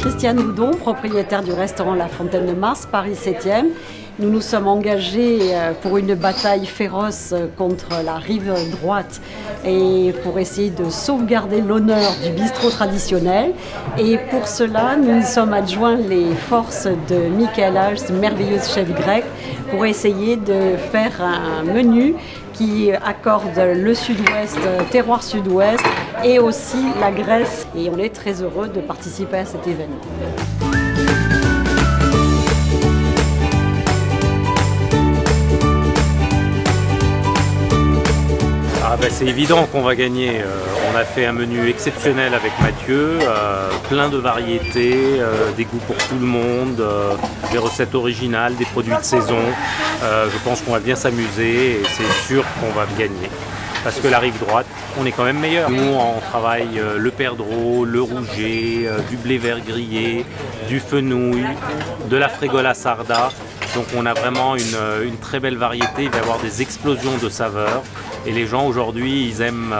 Christiane Houdon, propriétaire du restaurant La Fontaine de Mars, Paris 7e. Nous nous sommes engagés pour une bataille féroce contre la rive droite et pour essayer de sauvegarder l'honneur du bistrot traditionnel. Et pour cela, nous nous sommes adjoints les forces de Michael Hals, merveilleux chef grec, pour essayer de faire un menu qui accorde le sud-ouest, terroir sud-ouest et aussi la Grèce. Et on est très heureux de participer à cet événement. C'est évident qu'on va gagner. On a fait un menu exceptionnel avec Mathieu, plein de variétés, des goûts pour tout le monde, des recettes originales, des produits de saison. Je pense qu'on va bien s'amuser et c'est sûr qu'on va gagner. Parce que la rive droite, on est quand même meilleur. Nous, on travaille le perdreau, le rouget, du blé vert grillé, du fenouil, de la fregola sarda. Donc on a vraiment une très belle variété, il va y avoir des explosions de saveurs. Et les gens aujourd'hui, ils aiment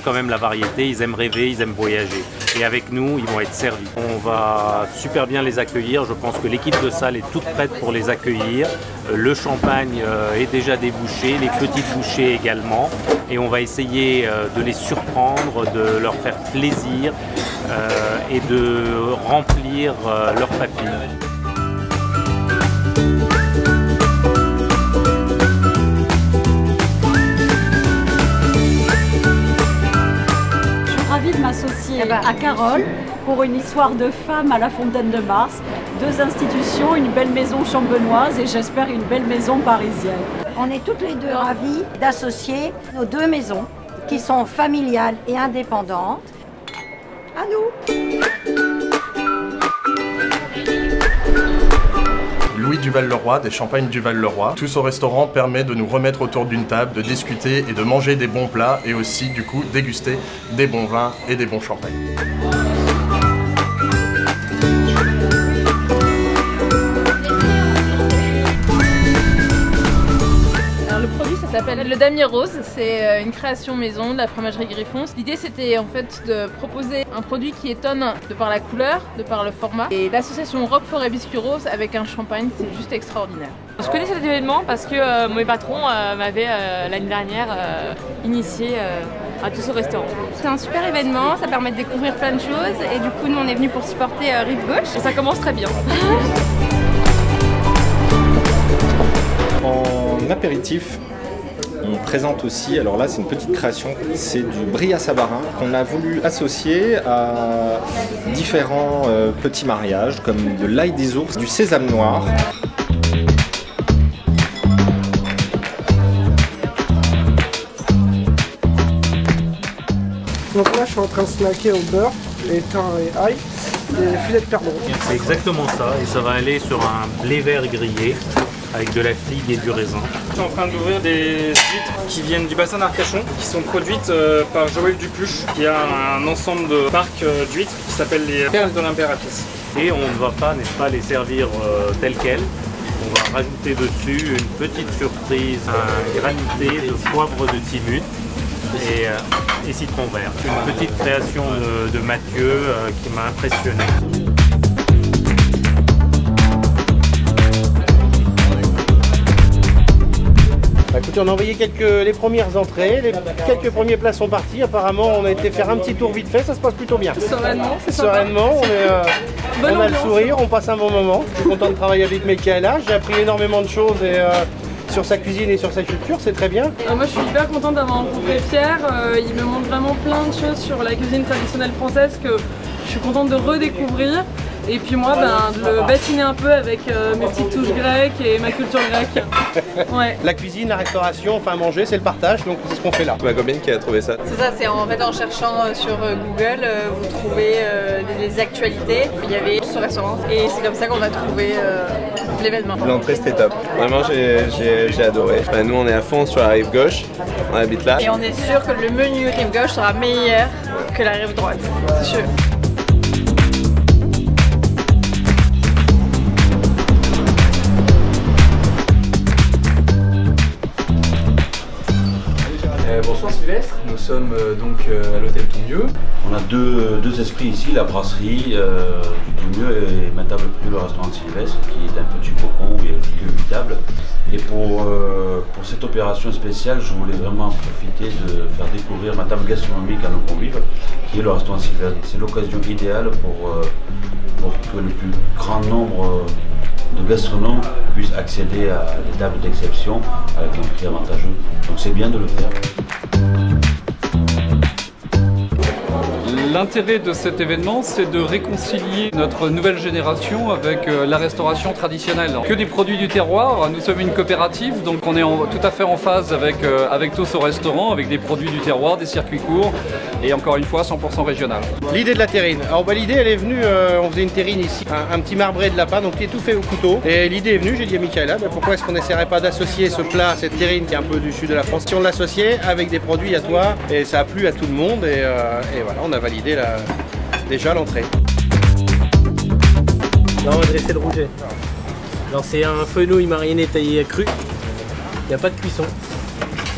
quand même la variété, ils aiment rêver, ils aiment voyager. Et avec nous, ils vont être servis. On va super bien les accueillir. Je pense que l'équipe de salle est toute prête pour les accueillir. Le champagne est déjà débouché, les petites bouchées également. Et on va essayer de les surprendre, de leur faire plaisir et de remplir leurs papilles. De m'associer à Carole pour une histoire de femmes à la Fontaine de Mars, deux institutions, une belle maison champenoise et j'espère une belle maison parisienne. On est toutes les deux ravis d'associer nos deux maisons qui sont familiales et indépendantes. À nous! Louis Duval-Leroy, des Champagnes Duval-Leroy. Tout ce restaurant permet de nous remettre autour d'une table, de discuter et de manger des bons plats et aussi du coup déguster des bons vins et des bons champagnes. Le produit, ça s'appelle le Damier Rose, c'est une création maison de la fromagerie Griffon. L'idée c'était en fait de proposer un produit qui étonne de par la couleur, de par le format. Et l'association Roquefort et Biscuit Rose avec un champagne, c'est juste extraordinaire. Je connais cet événement parce que mon patron m'avait l'année dernière initié à tout ce restaurant. C'est un super événement, ça permet de découvrir plein de choses et du coup nous on est venus pour supporter Rive Gauche. Et ça commence très bien. En apéritif, on présente aussi, alors là c'est une petite création, c'est du brie à sabarin qu'on a voulu associer à différents petits mariages comme de l'ail des ours, du sésame noir. Donc là je suis en train de snacker au beurre, les thym et ail, des filets de perdreau. C'est exactement ça et ça va aller sur un blé vert grillé avec de la figue et du raisin. Je suis en train d'ouvrir des huîtres qui viennent du bassin d'Arcachon, qui sont produites par Joël Dupuche, qui a un ensemble de parcs d'huîtres qui s'appelle les Perles de l'Impératrice. Et on ne va pas, n'est-ce pas, les servir telles quelles. On va rajouter dessus une petite surprise, un granité de poivre de Timut et citron vert. Une petite création de Mathieu qui m'a impressionné. Écoutez, on a envoyé les premières entrées, quelques premiers plats sont partis. Apparemment, on a été faire un petit tour vite fait, ça se passe plutôt bien. Sereinement, c'est Sereinement, on a le sourire, on passe un bon moment. Je suis content de travailler avec Michaela, j'ai appris énormément de choses sur sa cuisine et sur sa culture, c'est très bien. Moi je suis hyper contente d'avoir rencontré Pierre, il me montre vraiment plein de choses sur la cuisine traditionnelle française que je suis contente de redécouvrir. Et puis moi, de le bassiner un peu avec mes petites touches grecques et ma culture grecque. Ouais. La cuisine, la restauration, enfin manger, c'est le partage, donc c'est ce qu'on fait là. C'est ma copine qui a trouvé ça. C'est ça, c'est en fait en cherchant sur Google, vous trouvez des actualités. Il y avait ce restaurant et c'est comme ça qu'on a trouvé l'événement. L'entrée c'était top. Vraiment j'ai adoré. Enfin, nous on est à fond sur la rive gauche, on habite là. Et on est sûr que le menu rive gauche sera meilleur que la rive droite, c'est sûr. Bonsoir Sylvestre, nous sommes donc à l'hôtel Tout Mieux. On a deux esprits ici, la brasserie du Tout Mieux et ma table plus le restaurant de Sylvestre qui est un petit cocon où il y a que 8 tables. Et pour cette opération spéciale, je voulais vraiment profiter de faire découvrir ma table gastronomique à nos convives, qui est le restaurant de Sylvestre. C'est l'occasion idéale pour que le plus grand nombre de gastronomes puissent accéder à des tables d'exception avec un prix avantageux. Donc c'est bien de le faire. L'intérêt de cet événement, c'est de réconcilier notre nouvelle génération avec la restauration traditionnelle. Que des produits du terroir, nous sommes une coopérative, donc on est tout à fait en phase avec tous au restaurant, avec des produits du terroir, des circuits courts et encore une fois 100% régional. L'idée de la terrine. Alors l'idée elle est venue, on faisait une terrine ici, un petit marbré de lapin, donc qui est tout fait au couteau. Et l'idée est venue, j'ai dit à Michaela, pourquoi est-ce qu'on n'essaierait pas d'associer ce plat, cette terrine qui est un peu du sud de la France, si on l'associait avec des produits à toi, et ça a plu à tout le monde, et voilà, on a validé déjà l'entrée. Là on va dresser le rouget. Alors c'est un fenouil mariné taillé cru, il n'y a pas de cuisson.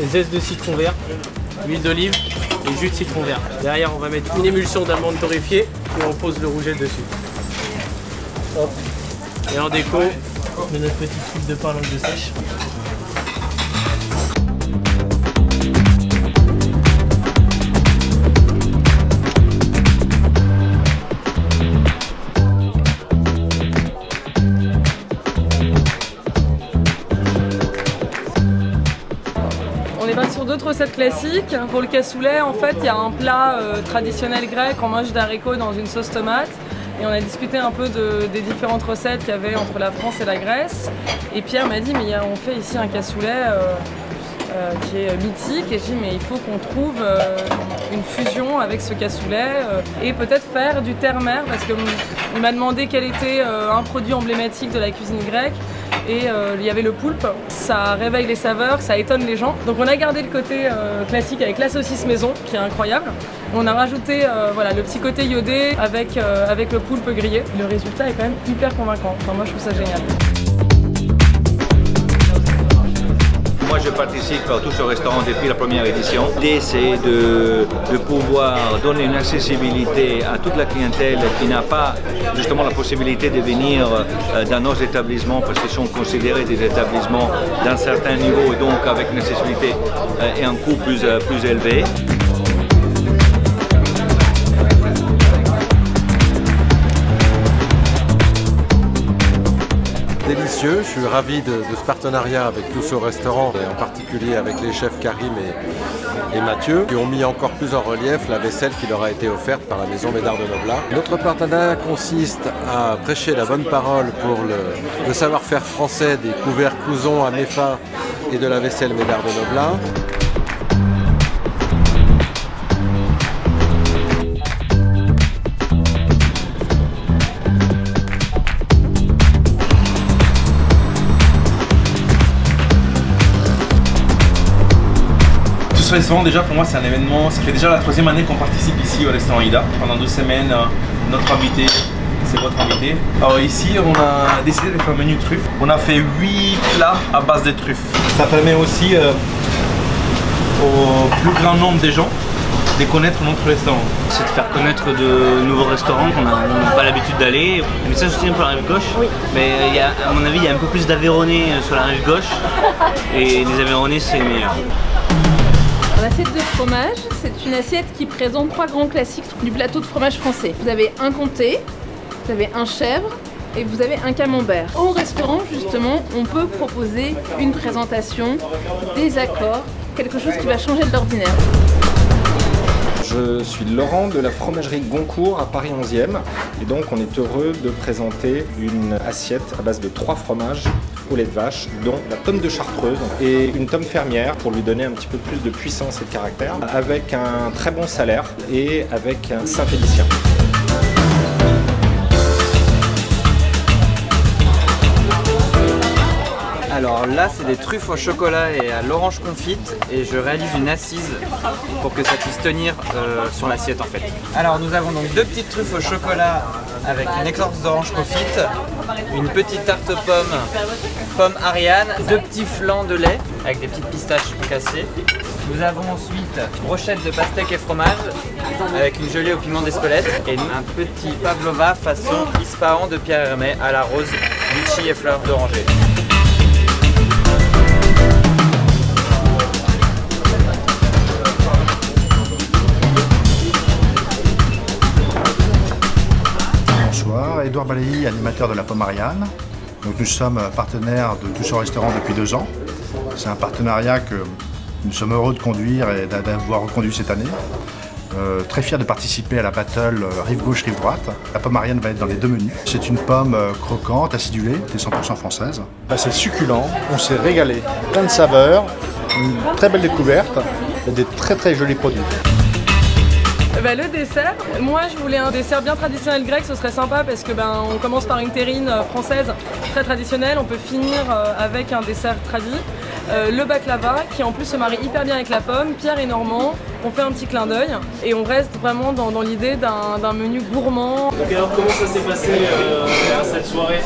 Zeste de citron vert, huile d'olive et jus de citron vert. Derrière on va mettre une émulsion d'amandes torréfiées et on pose le rouget dessus. Hop. Et en déco, on met notre petite soupe de pain à l'angle de sèche. On est parti sur d'autres recettes classiques. Pour le cassoulet, en fait, il y a un plat traditionnel grec en mâche d'haricots dans une sauce tomate. Et on a discuté un peu des différentes recettes qu'il y avait entre la France et la Grèce. Et Pierre m'a dit, mais on fait ici un cassoulet qui est mythique. Et j'ai dit, mais il faut qu'on trouve une fusion avec ce cassoulet et peut-être faire du terre-mer, parce qu'il m'a demandé quel était un produit emblématique de la cuisine grecque. Et il y avait le poulpe, ça réveille les saveurs, ça étonne les gens. Donc on a gardé le côté classique avec la saucisse maison, qui est incroyable. On a rajouté voilà, le petit côté iodé avec le poulpe grillé. Le résultat est quand même hyper convaincant, enfin, moi je trouve ça génial. Moi je participe à Tous au restaurant depuis la première édition. L'idée c'est de pouvoir donner une accessibilité à toute la clientèle qui n'a pas justement la possibilité de venir dans nos établissements parce qu'ils sont considérés des établissements d'un certain niveau et donc avec une accessibilité et un coût plus élevé. Délicieux, je suis ravi de ce partenariat avec Tous au restaurant et en particulier avec les chefs Karim et Mathieu qui ont mis encore plus en relief la vaisselle qui leur a été offerte par la maison Médard de Noblat. Notre partenariat consiste à prêcher la bonne parole pour le savoir-faire français des couverts cousons à Méfa et de la vaisselle Médard de Noblat. Ce restaurant, déjà pour moi c'est un événement, ça fait déjà la 3e année qu'on participe ici au restaurant Ida. Pendant 2 semaines, notre invité, c'est votre invité. Alors ici on a décidé de faire un menu truffe. On a fait 8 plats à base de truffes. Ça permet aussi au plus grand nombre de gens de connaître notre restaurant. C'est de faire connaître de nouveaux restaurants qu'on n'a pas l'habitude d'aller. Mais ça je soutiens pour la rive gauche. Oui. Mais à mon avis il y a un peu plus d'Aveyronais sur la rive gauche. Et les Aveyronnais c'est meilleur. L'assiette de fromage, c'est une assiette qui présente 3 grands classiques du plateau de fromage français. Vous avez un comté, vous avez un chèvre et vous avez un camembert. Au restaurant, justement, on peut proposer une présentation, des accords, quelque chose qui va changer de l'ordinaire. Je suis Laurent de la fromagerie Goncourt à Paris 11e et donc on est heureux de présenter une assiette à base de 3 fromages au lait de vache, dont la tome de Chartreuse et une tome fermière pour lui donner un petit peu plus de puissance et de caractère, avec un très bon salaire et avec un Saint-Félicien. Alors là c'est des truffes au chocolat et à l'orange confite et je réalise une assise pour que ça puisse tenir sur l'assiette en fait. Alors nous avons donc 2 petites truffes au chocolat avec une écorce d'orange confite, une petite tarte aux pommes, pomme Ariane, 2 petits flancs de lait avec des petites pistaches cassées Nous avons ensuite brochette de pastèque et fromage avec une gelée au piment d'Espelette et un petit pavlova façon Ispahan de Pierre Hermé à la rose, litchi et fleurs d'oranger. Bonsoir, Édouard Balayi, animateur de la Pomme Ariane. Donc nous sommes partenaires de Tous au Restaurant depuis 2 ans. C'est un partenariat que nous sommes heureux de conduire et d'avoir reconduit cette année. Très fiers de participer à la battle rive gauche, rive droite. La pomme Ariane va être dans les 2 menus. C'est une pomme croquante, acidulée, qui est 100% française. C'est succulent, on s'est régalé. Plein de saveurs, une très belle découverte et des très jolis produits. Le dessert, moi je voulais un dessert bien traditionnel grec, ce serait sympa parce que on commence par une terrine française très traditionnelle, on peut finir avec un dessert tradi. Le baklava qui en plus se marie hyper bien avec la pomme, Pierre est normand, on fait un petit clin d'œil et on reste vraiment dans l'idée d'un menu gourmand. Donc alors comment ça s'est passé cette soirée?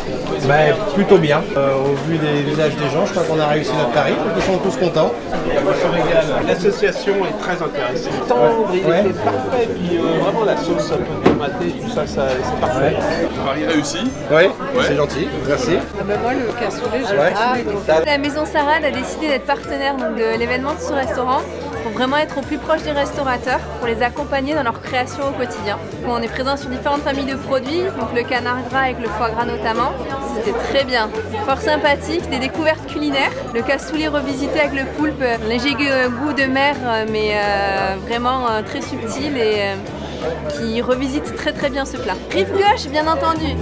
Plutôt bien, au vu des visages des gens, je crois qu'on a réussi notre pari, ils sont tous contents. L'association est très intéressante. Le tendre, il était parfait, puis vraiment la sauce un peu tomatée, tout ça, c'est parfait. Pari réussi. Oui, c'est gentil, merci. Moi le cassoulet, j'adore. La Maison Sarade a décidé d'être partenaire de l'événement de ce restaurant pour vraiment être au plus proche des restaurateurs, pour les accompagner dans leur création au quotidien. On est présent sur différentes familles de produits, donc le canard gras avec le foie gras notamment. C'était très bien, fort sympathique, des découvertes culinaires, le cassoulet revisité avec le poulpe, léger goût de mer mais vraiment très subtil et qui revisite très bien ce plat. Rive gauche bien entendu.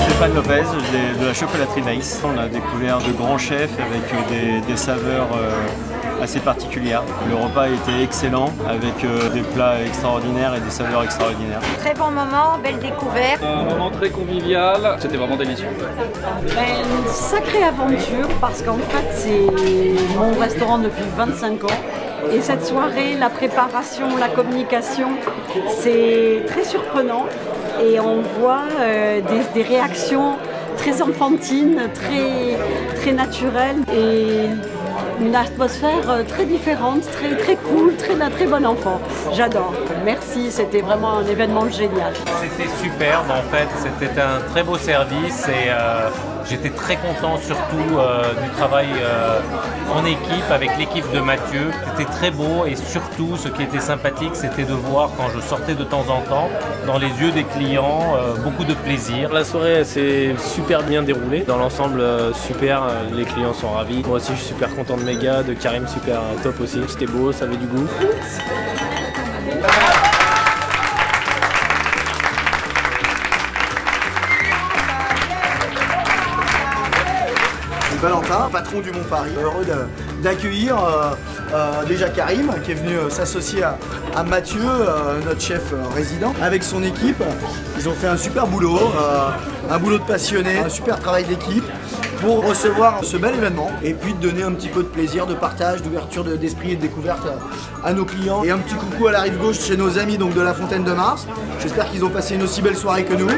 Stéphane Lopez de la chocolaterie Naïs. On a découvert de grands chefs avec des saveurs assez particulières. Le repas était excellent avec des plats extraordinaires et des saveurs extraordinaires. Très bon moment, belle découverte. Un moment très convivial, c'était vraiment délicieux. Une sacrée aventure parce qu'en fait c'est mon restaurant depuis 25 ans. Et cette soirée, la préparation, la communication, c'est très surprenant. Et on voit des réactions très enfantines, très naturelles et une atmosphère très différente, très cool, très bon enfant. J'adore. Merci, c'était vraiment un événement génial. C'était superbe en fait, c'était un très beau service et j'étais très content surtout du travail en équipe avec l'équipe de Mathieu. C'était très beau et surtout ce qui était sympathique c'était de voir quand je sortais de temps en temps dans les yeux des clients beaucoup de plaisir. La soirée s'est super bien déroulée, dans l'ensemble super, les clients sont ravis. Moi aussi je suis super content de mes gars, de Karim super top aussi, c'était beau, ça avait du goût. Valentin, patron du Mont Paris, heureux d'accueillir déjà Karim qui est venu s'associer à Mathieu, notre chef résident, avec son équipe. Ils ont fait un super boulot, un boulot de passionné, un super travail d'équipe pour recevoir ce bel événement et puis de donner un petit peu de plaisir, de partage, d'ouverture d'esprit et de découverte à nos clients. Et un petit coucou à la rive gauche chez nos amis donc de la Fontaine de Mars. J'espère qu'ils ont passé une aussi belle soirée que nous.